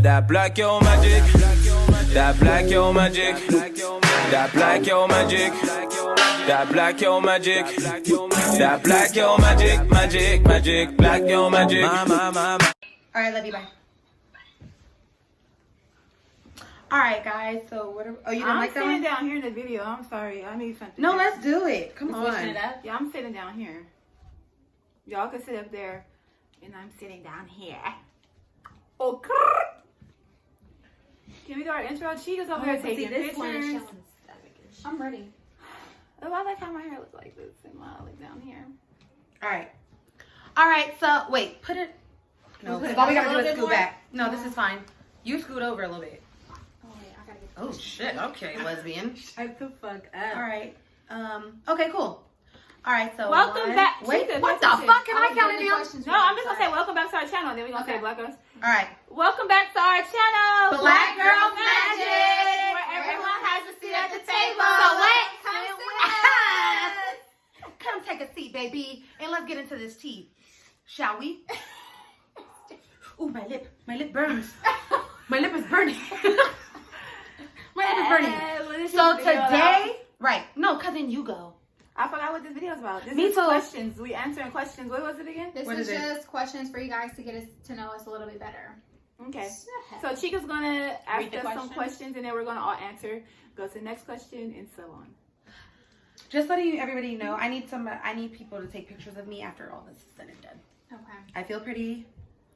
That black yo magic, that black yo magic, that black yo magic, that black yo magic, that black yo magic, magic, black yo magic. Alright, love you, bye. Alright, guys, so what are, oh, you didn't like that one? I'm sitting down here in the video. I'm sorry. I need something. No, let's do it. Come on. It up? Yeah, I'm sitting down here. Y'all can sit up there, and I'm sitting down here. Okay. Can we do our intro? Chica's over here taking pictures. I'm ready. Oh, I like how my hair looks like this and my like down here. Alright, so, wait, put it. No, because all we gotta do is scoot more? back. No, this is fine. You scoot over a little bit. Oh, wait, I gotta get Oh, shit. Okay, lesbian. Shut the fuck up. Alright. Okay, cool. Alright, so. Welcome back. Wait, Chica, what the that's fuck? Can Oh, I count the it down? questions No, were- I'm just gonna say sorry. welcome back to our channel. Then we're gonna say Okay. Black Girls. Alright. Welcome back to our channel, Black Girl Magic, where everyone has a seat at the table. So what? Come Come take a seat, baby, and let's get into this tea. Shall we? Ooh, my lip burns. My lip is burning. My lip is burning. So today, right? No, cousin, you go. I forgot what this video is about. This Me is too. questions. We answering questions. What was it again? This What is is it? just questions for you guys to get us to know us a little bit better. Okay. So Chica's gonna ask Read the us some questions. questions, and then we're gonna all answer. Go to the next question, and so on. Just letting everybody know, I need people to take pictures of me after all this is said and done. Okay. I feel pretty.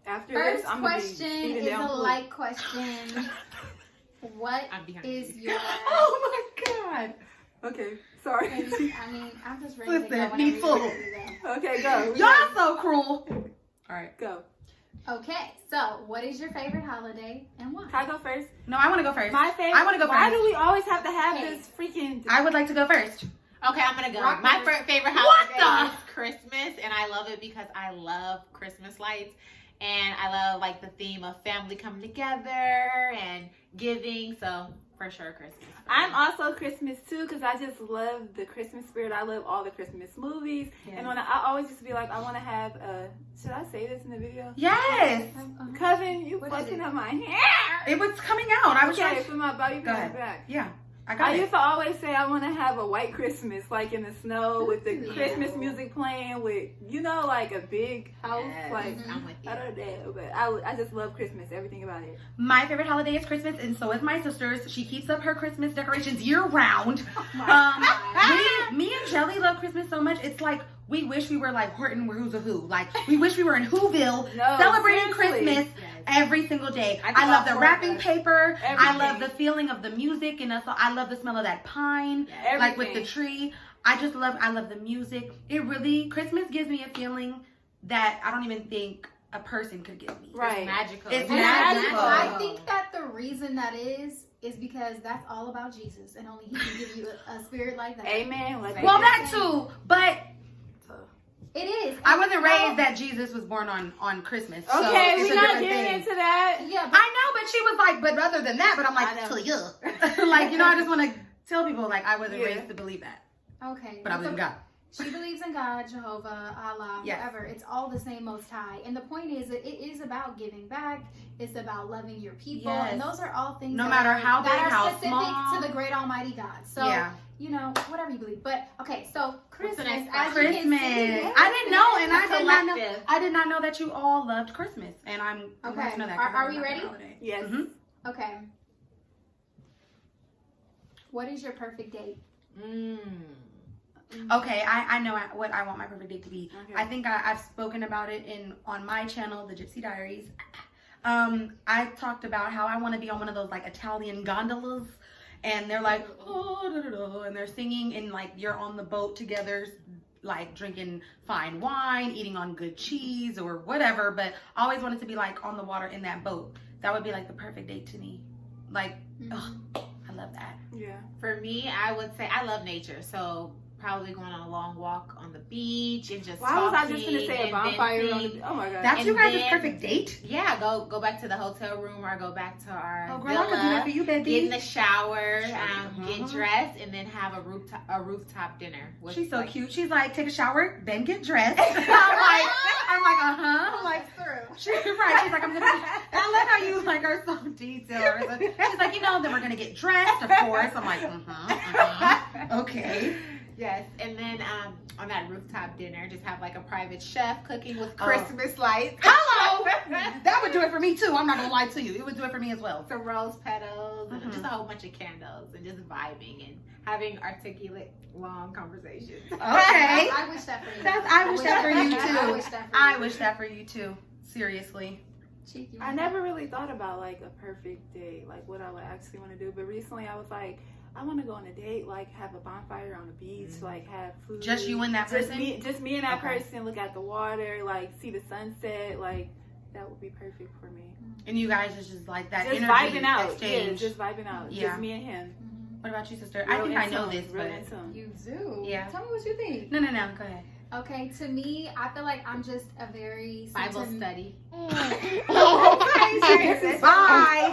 After First this, I'm gonna be question speeding is down a food. like question. What is your? Oh my god. Okay, sorry. I mean, I'm just ready to go. Listen, whenever me you're too. ready to go. Okay, go. Y'all so cruel. All right. Go. Okay, so what is your favorite holiday and why? Can I go first? No, I want to go first. My favorite. I want to go Why first. do we always have to have Okay. this freaking? I would like to go first. Okay, I'm gonna go. Rock, My paper. favorite What holiday the? is Christmas, and I love it because I love Christmas lights, and I love like the theme of family coming together and giving. So for sure, Christmas. I'm also Christmas too because I just love the Christmas spirit. I love all the Christmas movies, and when I always just be like, I want to have a. Should I say this in the video? Yes. Cousin, you What is fucking it? up my hair. It was coming out. I was Okay, trying. for my body Go ahead. back. Yeah, I got I it. used to always say I want to have a white Christmas, like in the snow, with the Yeah. Christmas music playing, with like a big house. Yes, Like I'm with you. I don't know, but I just love Christmas, everything about it. My favorite holiday is Christmas, and so is my sister's. She keeps up her Christmas decorations year round. Me and Jelly love Christmas so much. It's like we wish we were like Horton Who's a Who. Like we wish we were in Whoville No, celebrating seriously. Christmas every single day. I I, do love all the four wrapping of us. paper. I Everything. love the feeling of the music, and also I love the smell of that pine, like with the Everything. tree. I love the music. It really Christmas gives me a feeling that I don't even think a person could give me. Right. It's magical. It's And magical. I think that the reason that is because that's all about Jesus, and only He can give you a spirit like that. Amen. Like Well, that too, but It is. I wasn't raised that Jesus was born on Christmas. So Okay, it's we're a not different getting thing. into that. Yeah, but I know, but she was like, but other than that, but I'm I like, know. to you. Like, I just want to tell people, like, I wasn't Yeah. raised to believe that. okay. But I believe in God. She believes in God, Jehovah, Allah, Yes. whatever. It's all the same Most High. And the point is that it is about giving back. It's about loving your people. Yes. And those are all things No that matter are, how that big, are how specific small. to the great Almighty God. So, Yeah. you know, whatever you believe. But, okay, so Christmas. the next as you can Christmas. see- I didn't know, and I did not know. Collective. I did not know that you all loved Christmas, and I'm glad Okay. to know that. Are 'cause I we love that ready? holiday. Yes. Mhm. Okay. What is your perfect date? Okay, I know what I want my perfect date to be. Okay. I think I've spoken about it on my channel, the Gypsy Diaries. I talked about how I want to be on one of those like Italian gondolas, and they're like, oh, da, da, da, and they're singing, and like you're on the boat together, like drinking fine wine, eating on good cheese or whatever. But I always wanted to be like on the water in that boat. That would be like the perfect date to me. Like, ugh, I love that. Yeah. For me, I would say I love nature. So probably going on a long walk on the beach and just Why talking. was I just gonna say a and bonfire on venting. the? Oh my god. That's And you guys' then- perfect date? Yeah, go back to the hotel room or go back to our Oh, girl, I could do that villa. for you, baby. Get in the shower, Uh-huh. get dressed, and then have a rooftop dinner. with, She's so like, cute. She's like, take a shower, then get dressed. I'm like, uh-huh. I'm like, through. she's right. She's like, I'm gonna. I love how you like are so detailed. She's like, you know, then we're gonna get dressed, of course. I'm like, okay. Yes, and then on that rooftop dinner, just have like a private chef cooking with Oh. Christmas lights. Hello. That would do it for me too. I'm not gonna lie to you. It would do it for me as well. Some rose petals and Mhm. just a whole bunch of candles and just vibing and having articulate, long conversations. Okay. I wish that for you. I wish that for you I too. wish that for I you. wish that for you too. Seriously. Cheek, you I want never really thought about like a perfect date, like what I would actually want to do. But recently, I was like, I want to go on a date, like have a bonfire on the beach, like have food. Just you and that Just person? me and that Okay. person. Look at the water, like see the sunset. Like that would be perfect for me. And you guys is just like that Just energy vibing out, exchange. yeah, just vibing out. Yeah. Just me and him. Mhm. What about you, sister? I Real think I in know tune, this, real but in tune. You do. Yeah. Tell me what you think. no. Go ahead. Okay, to me, I feel like I'm just a very Bible study. Bye.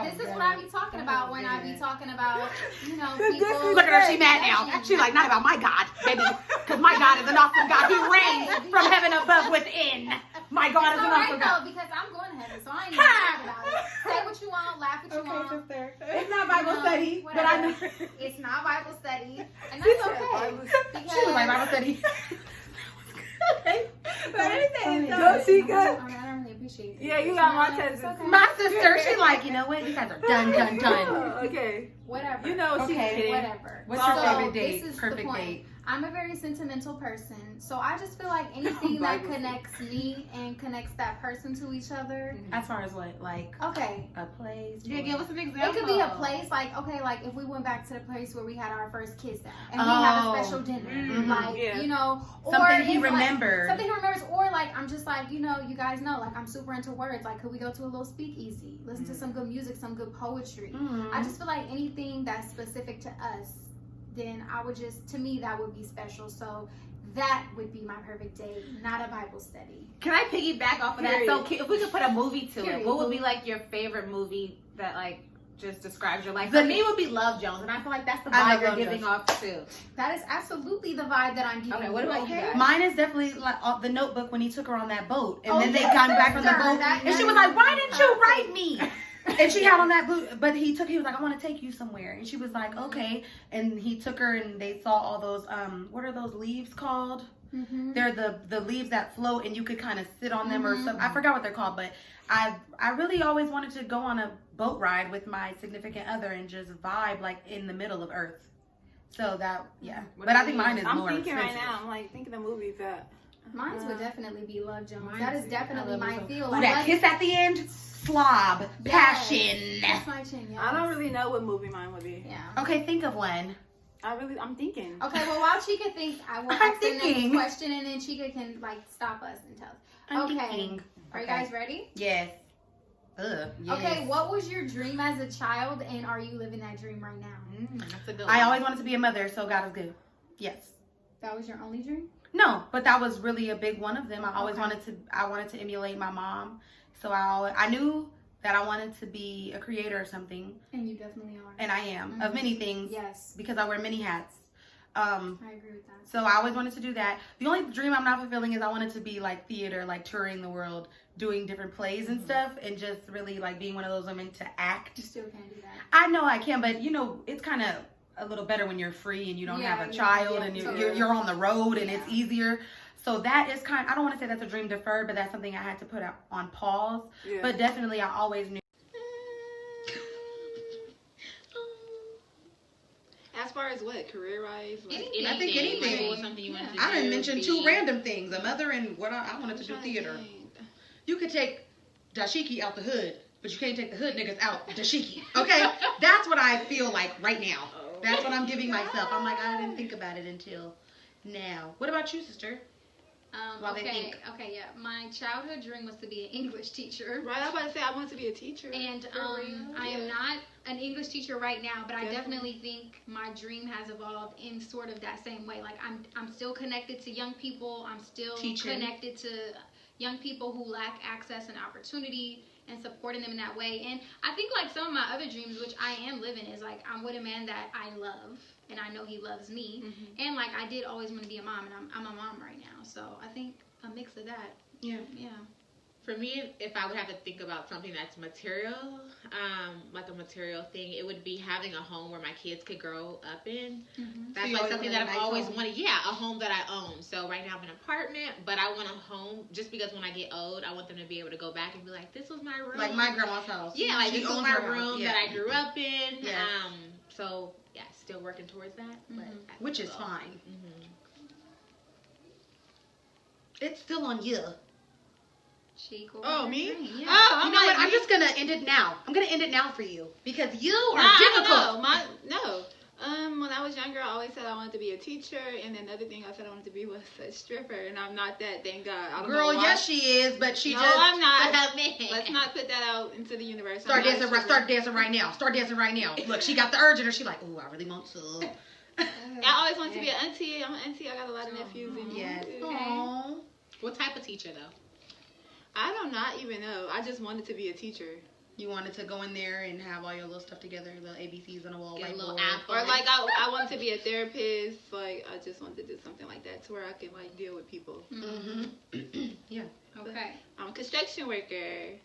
This is what I be talking about when I be talking about, you know, people. Look at her, she mad now. She's like, not about my God, baby, because my God is an awesome God. He reigns from heaven above within. My God is It's an alright awesome God. though, because I'm going to heaven, so I ain't even mad about it. Say what you want, laugh what you want. sister. It's not Bible study, but I know. It's not Bible study, and that's okay. Because She was like Bible study. Okay. But anything, Oh, no, she I good. don't really appreciate it. Yeah, you got my It's test. okay. My sister, she like, you know what? You guys are done. Oh, okay. Whatever. You know she's Okay, kidding. Whatever. What's your So, favorite date? This is Perfect the point. date. I'm a very sentimental person, so I just feel like anything that connects me and connects that person to each other. As far as what, like Okay, a place? Yeah, or- give us an example. it could be a place like okay, like if we went back to the place where we had our first kiss at, and we have a special dinner, Mhm. like Yeah. you know, or Something he it's, like, remembered. something he remembers, or like I'm just like you know, you guys know, like I'm super into words. Like, could we go to a little speakeasy, listen to some good music, some good poetry? Mhm. I just feel like anything that's specific to us, then I would just, to me, that would be special. So that would be my perfect date, not a Bible study. Can I piggyback off of that? Period. So if we could put a movie to Period. it, what would be like your favorite movie that like just describes your life? The- For me, it would be Love Jones, and I feel like that's the I love vibe you're Love giving Jones. off too. That is absolutely the vibe that I'm giving. Okay, what about you guys? Mine is definitely like the Notebook when he took her on that boat, and Oh, then they yes, got back on the sister, boat, that- and she was like, "Why didn't you write me?" And she had on that boot, but he was like, "I want to take you somewhere," and she was like, "Okay," and he took her, and they saw all those what are those leaves called? Mm-hmm. They're the leaves that float, and you could kind of sit on them or Mhm. something. I forgot what they're called, but I really always wanted to go on a boat ride with my significant other and just vibe like in the middle of Earth. So that What but I about think you? mine is I'm more thinking expensive. right now. I'm like thinking of movies that. Mine would definitely be Love Jones. Mine That is too. definitely I love my it so- feel. Ooh, Like, that kiss at the end, slob, Yes. passion. That's my chin, yes. I don't really know what movie mine would be. Yeah. Okay, think of one. I'm thinking. Okay, well, while Chica thinks, I will I'm ask the thinking. next question, and then Chica can like stop us and tell us. I'm Okay. thinking. Are you Okay. guys ready? Yes. Yes. Okay, what was your dream as a child, and are you living that dream right now? That's a good one. I always wanted to be a mother, so God is good. Yes. That was your only dream? No, but that was really a big one of them. I always Okay. wanted to emulate my mom. So I knew that I wanted to be a creator or something, And you definitely are. and I am of many things Yes, because I wear many hats. I agree with that. So I always wanted to do that. The only dream I'm not fulfilling is I wanted to be like theater, like touring the world, doing different plays and stuff, and just really like being one of those women to act. You still can't do that. I know I can, but you know, it's kind of a little better when you're free and you don't Yeah, have a yeah, child yeah, and totally. you're on the road and it's Yeah. easier. So that is I don't want to say that's a dream deferred, but that's something I had to put on pause. Yeah. But definitely I always knew. As far as what career-wise, like, Anything. I think anything. Like, something you wanted to I do, didn't mention two be- random things, a mother and what I wanted to do theater. You could take dashiki out the hood, but you can't take the hood niggas out dashiki. Okay? That's what I feel like right now. That's what I'm giving myself. I'm like, I didn't think about it until now. What about you, sister? While they Okay, think. okay, yeah. My childhood dream was to be an English teacher. Right, I was about to say I wanted to be a teacher. And I am not an English teacher right now, but I definitely think my dream has evolved in sort of that same way. Like I'm still connected to young people. I'm still connected to young people who lack access and opportunity, and supporting them in that way. And I think like some of my other dreams, which I am living, is like I'm with a man that I love and I know he loves me. And like I did always want to be a mom, and I'm a mom right now. So I think a mix of that. Yeah. For me, if I would have to think about something that's material, like a material thing, it would be having a home where my kids could grow up in. That's like something that I've always wanted. Yeah, a home that I own. So right now I'm in an apartment, but I want a home just because when I get old, I want them to be able to go back and be like, this was my room. Like my grandma's house. Yeah, like this was my room Yeah. that I grew up in. Yeah. So yeah, still working towards that. But Which is fine. It's still on you. Oh, me? Yeah. Oh, You know what? I'm just gonna end it now. I'm gonna end it now for you because you are difficult. When I was younger, I always said I wanted to be a teacher, and then the other thing I said I wanted to be was a stripper, and I'm not that. Thank God. I don't Girl, know why. yes she is, but she No, just I'm not. Man. Let's not put that out into the universe. start dancing right now. Start dancing right now. Look, she got the urge in her. She's like, ooh, I really want to. I always wanted to be an auntie. I'm an auntie. I got a lot of nephews. And Yes. Okay. Aww. What type of teacher though? I do not even know. I just wanted to be a teacher. You wanted to go in there and have all your little stuff together, the ABCs on the wall, Get a whiteboard. little apple. Or like I wanted to be a therapist. Like I just wanted to do something like that to where I can like deal with people. Yeah. Okay. I'm a construction worker.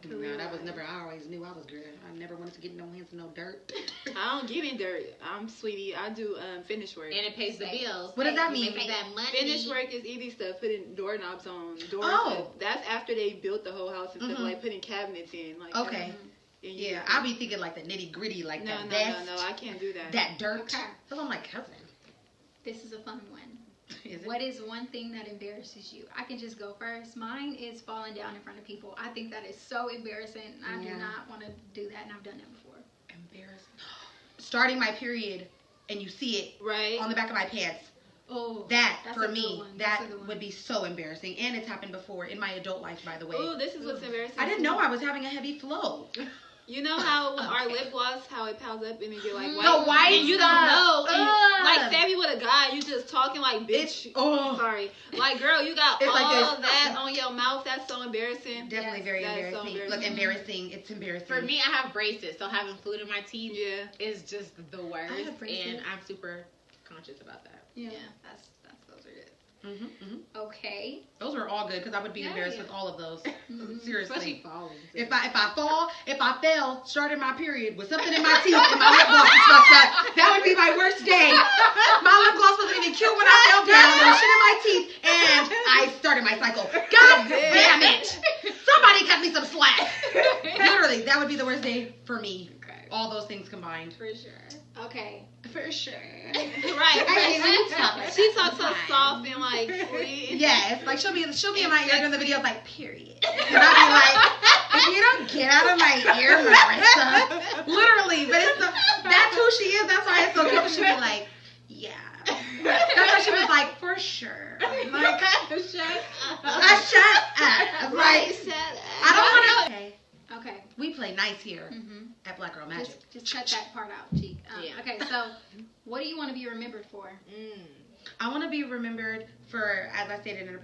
No, that was never. I always knew I was good. I never wanted to get no hands in no dirt. I don't get in dirt. I'm sweetie. I do finish work. And it pays the bills. What does that You mean? make that money. Finish work is easy stuff. Putting doorknobs on doors. Oh. That's after they built the whole house and stuff, like putting cabinets in. Like Okay. and Yeah, I'll be thinking like the nitty gritty, like No, that no, dust, no, I can't do that. that dirt. Okay. Cause I'm like cousin. This is a fun one. Is it? What is one thing that embarrasses you? I can just go first. Mine is falling down in front of people. I think that is so embarrassing. I do not want to do that, and I've done it before. Embarrassing. Starting my period and you see it Right. on the back of my pants. Oh, That that's for a good me, one. that That's a good one. would be so embarrassing, and it's happened before in my adult life, by the way. Ooh, this is what's embarrassing. I didn't know I was having a heavy flow. You know how our lip gloss, how it piles up and it get like white? The white and you don't stuff. know. And Ugh. like, say if you with a guy, you just talking like, bitch. Sorry. Like, girl, you got It's all like this. of that on your mouth. That's so embarrassing. Definitely very that is so embarrassing. embarrassing. Look, embarrassing. It's embarrassing. For me, I have braces, so having fluid in my teeth Yeah. is just the worst. I have braces. And I'm super conscious about that. Yeah, that's those are good. Okay. Those were all good because I would be Yeah, embarrassed yeah. with all of those. Especially Seriously. falling. If I fell, started my period with something in my teeth and my lip gloss was fucked up, that would be my worst day. My lip gloss wasn't even cute when I fell down. There was shit in my teeth, and I started my cycle. God damn it! Somebody cut me some slack. Literally, that would be the worst day for me. Okay. All those things combined. For sure. Okay. For sure. Right. She talks so soft and like sweet. Yes, like she'll be in my ear during the video like period, and I'll be like, if you don't get out of my ear, Marissa, literally. But that's who she is. That's why it's so cute. She'll be like, yeah. That's why she was like, for sure. I'm like, shut up. Like, I don't want to. Okay, Okay. we play nice here at Black Girl Magic. Just cut that part out, cheek. Yeah. Okay, so what do you want to be remembered for? I want to be remembered for, as I stated in a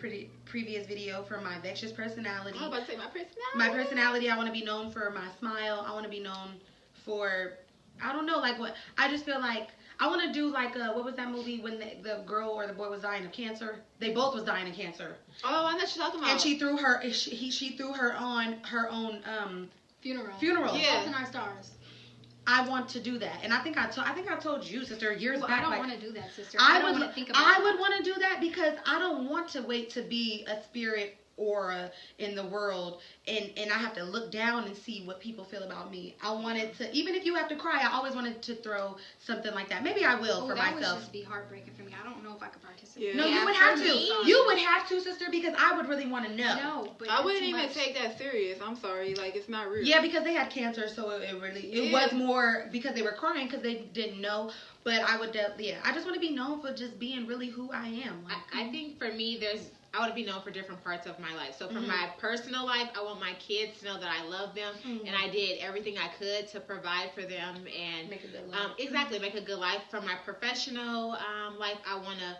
previous video, for my vextious personality. I was about to say my personality. My personality, I want to be known for my smile. I want to be known for, I don't know, like what, I just feel like, I want to do like, what was that movie when the girl or the boy was dying of cancer? They both was dying of cancer. Oh, I know what you're talking about. And she threw her on her own Funeral. Yeah. Fault in Our Stars. I want to do that. And I think I told you, sister, years back. I don't like, want to do that, sister. I don't would want to think about I it. would want to do that because I don't want to wait to be a spirit aura in the world and I have to look down and see what people feel about me. I wanted to, even if you have to cry, I always wanted to throw something like that. Maybe I will for that myself. would just be heartbreaking for me. I don't know if I could participate. No, Yeah, you would have for to. me. You would have to, sister, because I would really want to know. No, but I it's wouldn't too even much. take that serious. I'm sorry. Like, it's not real. Yeah, because they had cancer, so it was more because they were crying because they didn't know. But I would, I just want to be known for just being really who I am. Like, I think for me, there's I want to be known for different parts of my life. So for my personal life, I want my kids to know that I love them and I did everything I could to provide for them and make a good life. Exactly, make a good life. For my professional life, I want to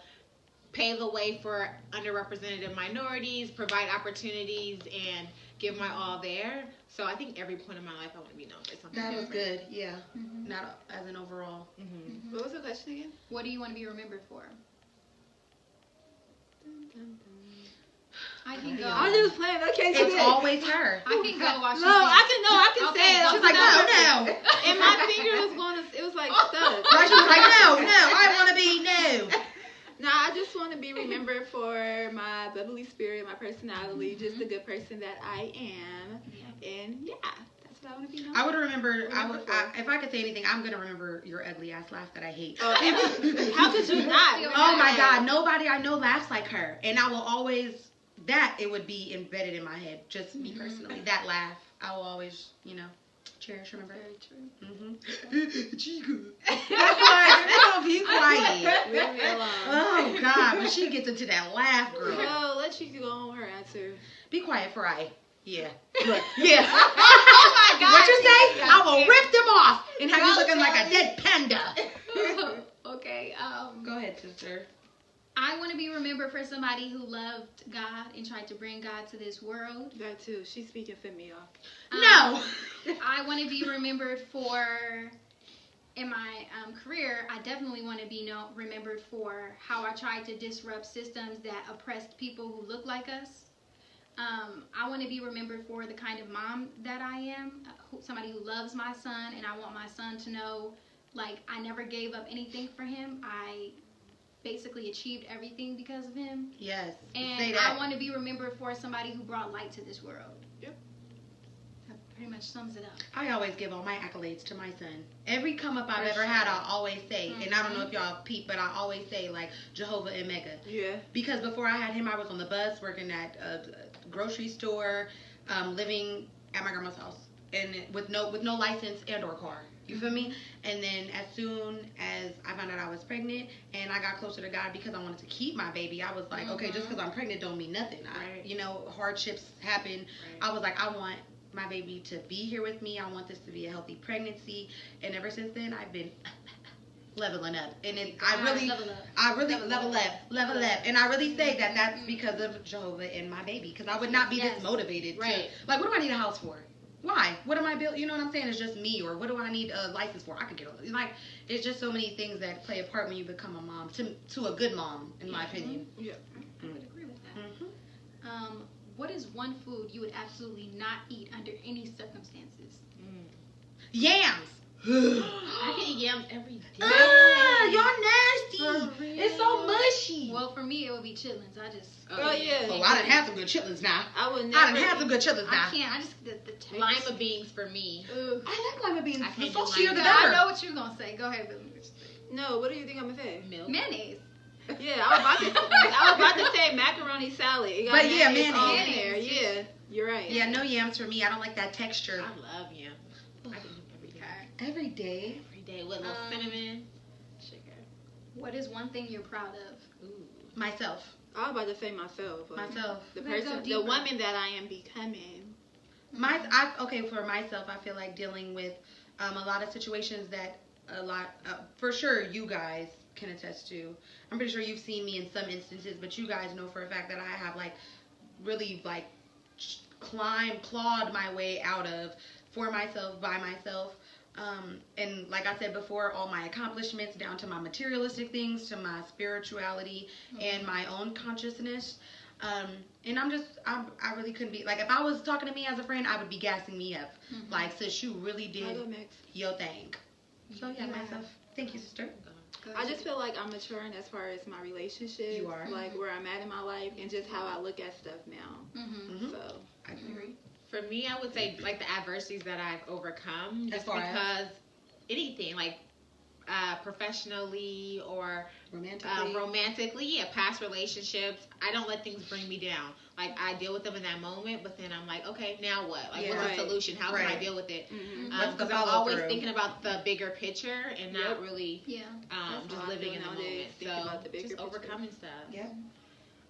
pave the way for underrepresented minorities, provide opportunities, and give my all there. So I think every point of my life, I want to be known for something. That was different. good, yeah. Not as an overall. What was the question again? What do you want to be remembered for? I can go. I'm just playing. I can't do It's it. always her. I can go while she No, I can Okay, say it. go. She's like, no. And my finger was going to, it was like stuck. Right, she was like, no, I want to be no. No, I just want to be remembered for my bubbly spirit, my personality, just the good person that I am. And yeah, that's what I want to be known I would remember, if I could say anything, I'm going to remember your ugly ass laugh that I hate. How could you not? Oh my God, nobody I know laughs like her. And I will always, it would be embedded in my head, just me personally. That laugh, I will always, cherish, remember. Very true. Chica. Like, be quiet. Leave me alone. Oh God, when she gets into that laugh, girl. No, let Chica go on her answer. Be quiet for yeah. Yeah. Oh my God. What you say? I will rip them off and have you looking like a dead panda. Okay. Go ahead, sister. I want to be remembered for somebody who loved God and tried to bring God to this world. That too. She's speaking for me, y'all. No. I want to be remembered for, in my career, I definitely want to be remembered for how I tried to disrupt systems that oppressed people who look like us. I want to be remembered for the kind of mom that I am, somebody who loves my son, and I want my son to know, like, I never gave up anything for him. I basically achieved everything because of him. Yes. And say that. I want to be remembered for somebody who brought light to this world. Yep. That pretty much sums it up. I always give all my accolades to my son. Every come up I've ever had, I always say, and I don't know if y'all peep, but I always say, like, Jehovah and Mecca. Yeah. Because before I had him, I was on the bus working at a grocery store, living at my grandma's house, and with no license and or car. You feel me? And then as soon as I found out I was pregnant and I got closer to God because I wanted to keep my baby, I was like, okay, just because I'm pregnant don't mean nothing. Hardships happen. Right. I was like, I want my baby to be here with me. I want this to be a healthy pregnancy. And ever since then, I've been leveling up. And I really level up. And I really say that that's because of Jehovah and my baby. Because I would not be this motivated. Right. Like, what do I need a house for? Why? What am I built? You know what I'm saying? It's just me. Or what do I need a license for? I could get a, like, it's just so many things that play a part when you become a mom. To a good mom, in my opinion. Yeah. I would agree with that. What is one food you would absolutely not eat under any circumstances? Yams. I can eat yams every day. Y'all nasty. It's so mushy. Well, for me, it would be chitlins. I just... Oh, yeah. Oh, I done had some good chitlins now. I would never. I done had some good chitlins now. I can't. I just... The taste. Lima beans for me. Ugh. I like lima beans. I The can't do saltier the lima. I better. know what you're going to say. Go ahead, Billy. No, what do you think I'm going to say? Milk. Mayonnaise. Yeah, I was about to say macaroni salad. It got But yeah, mayonnaise all in mayonnaise. there. Yeah, you're right. Yeah, no yams for me. I don't like that texture. I love yams. I can eat them Every every day. day. Every day with a little cinnamon, sugar. What is one thing you're proud of? Ooh. Myself. I was about to say myself. Like, Myself. The Let's person, go the deeper. woman that I am becoming. For myself, I feel like dealing with a lot of situations that for sure you guys can attest to. I'm pretty sure you've seen me in some instances, but you guys know for a fact that I have like really like clawed my way out of for myself, by myself. And like I said before, all my accomplishments down to my materialistic things, to my spirituality and my own consciousness. And I really couldn't be, like, if I was talking to me as a friend, I would be gassing me up. Like, sis, you really did your thing. So, yeah, myself. Thank you, sister. I just feel like I'm maturing as far as my relationship. You are. Like, where I'm at in my life and just how I look at stuff now. So, I agree. For me, I would say, like, the adversities that I've overcome. As Just far as? because anything, like, professionally or romantically, past relationships, I don't let things bring me down. Like, I deal with them in that moment, but then I'm like, okay, now what? Like, what's the solution? How can I deal with it? Because I'm always thinking about the bigger picture and not really just living in the moment. So, just overcoming stuff. Yep.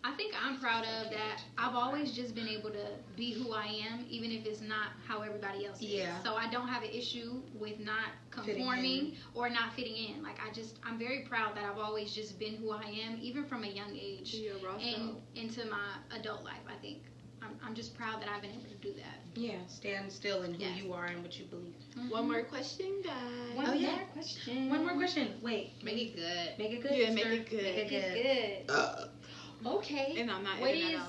I think I'm proud of that. I've always just been able to be who I am, even if it's not how everybody else is. Yeah. So I don't have an issue with not conforming or not fitting in. Like I'm very proud that I've always just been who I am, even from a young age and into my adult life. I think I'm just proud that I've been able to do that. Yeah, stand still in who you are and what you believe. Mm-hmm. One more question, guys. One more question. One more question. Wait. Make it good. Make it good. Yeah, make it good. Make it good. Okay. And I'm not What editing is?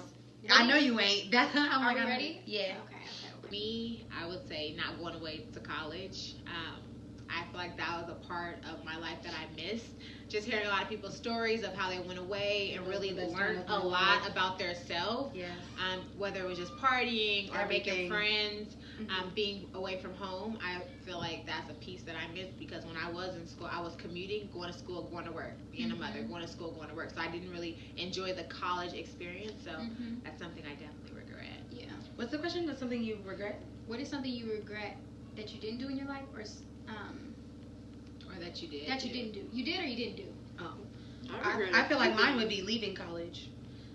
that out. I know you ain't. That's not how Are we're we ready? Yeah. Okay. Me, I would say not going away to college. I feel like that was a part of my life that I missed. Just hearing a lot of people's stories of how they went away and really learned a lot about their self. Yes. Whether it was just partying or making friends, Mm-hmm. being away from home. I feel like that's a piece that I missed because when I was in school, I was commuting, going to school, going to work, being a mother, going to school, going to work. So I didn't really enjoy the college experience. So that's something I definitely regret. Yeah. What's the question? What's something you regret? What is something you regret that you didn't do in your life, or That you did. that you didn't do? You did or you didn't do? Oh. I I feel like mine would be leaving college.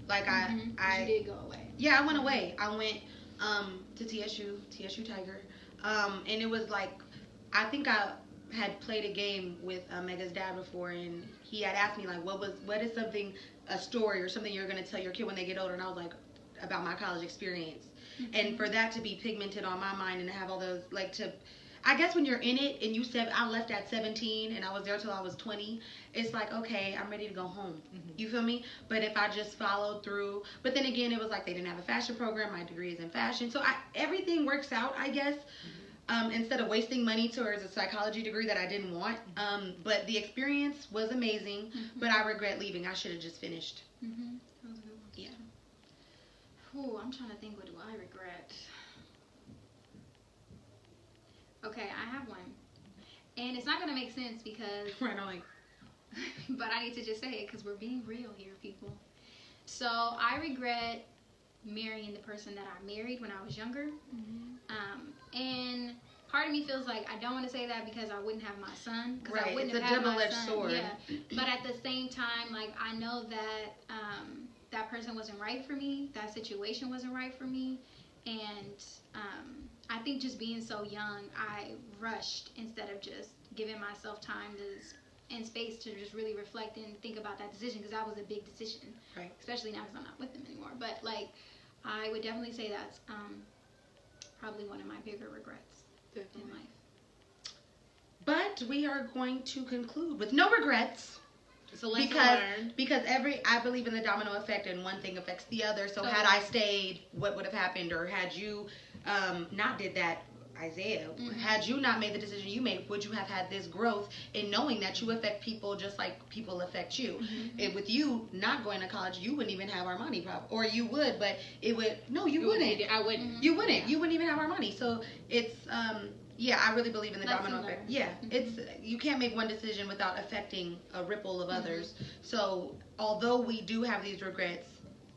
Like You did go away. Yeah, I went away. I went to TSU Tiger. And it was like, I think I had played a game with Mega's dad before, and he had asked me like, what is something, a story or something you're gonna tell your kid when they get older? And I was like, about my college experience. And for that to be pigmented on my mind and to have all those, like, to, I guess when you're in it and you said I left at 17 and I was there till I was 20, it's like, okay, I'm ready to go home. You feel me? But if I just followed through, but then again, it was like they didn't have a fashion program. My degree is in fashion. So everything works out, I guess. Instead of wasting money towards a psychology degree that I didn't want. But the experience was amazing, but I regret leaving. I should have just finished. Yeah. Ooh, I'm trying to think, what do I regret? Okay, I have one. And it's not going to make sense because... Right, I'm like... but I need to just say it because we're being real here, people. So, I regret marrying the person that I married when I was younger. And part of me feels like I don't want to say that because I wouldn't have my son. Right, I wouldn't it's a have had my double-edged son. sword. Yeah. But at the same time, like, I know that that person wasn't right for me. That situation wasn't right for me. And I think just being so young, I rushed instead of just giving myself time and space to just really reflect and think about that decision, because that was a big decision. Right. Especially now because I'm not with them anymore. But, like, I would definitely say that's probably one of my bigger regrets in life. But we are going to conclude with no regrets. So learned. Because I believe in the domino effect, and one thing affects the other. So had I stayed, what would have happened? Or had you not did that, Isaiah, had you not made the decision you made, would you have had this growth in knowing that you affect people just like people affect you? And with you not going to college, you wouldn't even have our money, probably. Or you would, but it would, no, you wouldn't. I wouldn't. You wouldn't. Yeah. You wouldn't even have our money. So it's, yeah, I really believe in the domino effect. Yeah, it's, you can't make one decision without affecting a ripple of others. So although we do have these regrets,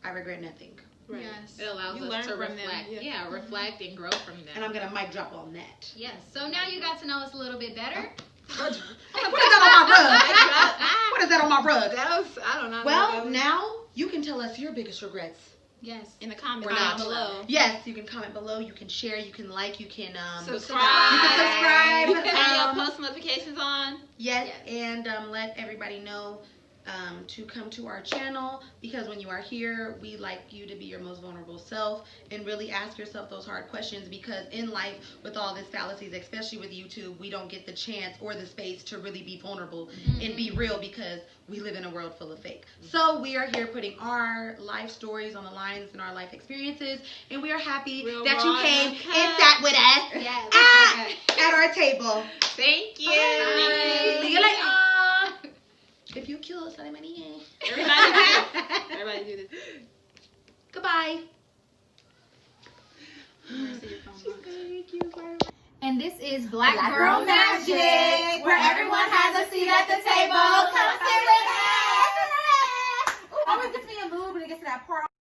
I regret nothing. Right. Yes. It allows us to reflect. Yeah, reflect and grow from them. And I'm gonna mic drop on that. Yes. So now you got to know us a little bit better. What is that on my rug? What is that on my rug? That was, I don't know. Well, now you can tell us your biggest regrets. Yes. In the comments We're not. below. Yes, you can comment below. You can share. You can like. You can subscribe. You can subscribe. You can have your post notifications on. Yes, and let everybody know to come to our channel, because when you are here, we like you to be your most vulnerable self and really ask yourself those hard questions, because in life, with all these fallacies, especially with YouTube, we don't get the chance or the space to really be vulnerable and be real, because we live in a world full of fake. So we are here putting our life stories on the lines and our life experiences, and we are happy that you came and sat with us at our table. Thank you. Bye. See you later. If you kill us, I'm money. Everybody do this. Goodbye. And this is Black Girl Magic, where everyone has a seat at the table. Come sit with us. Always gets me in the mood when it gets to that part.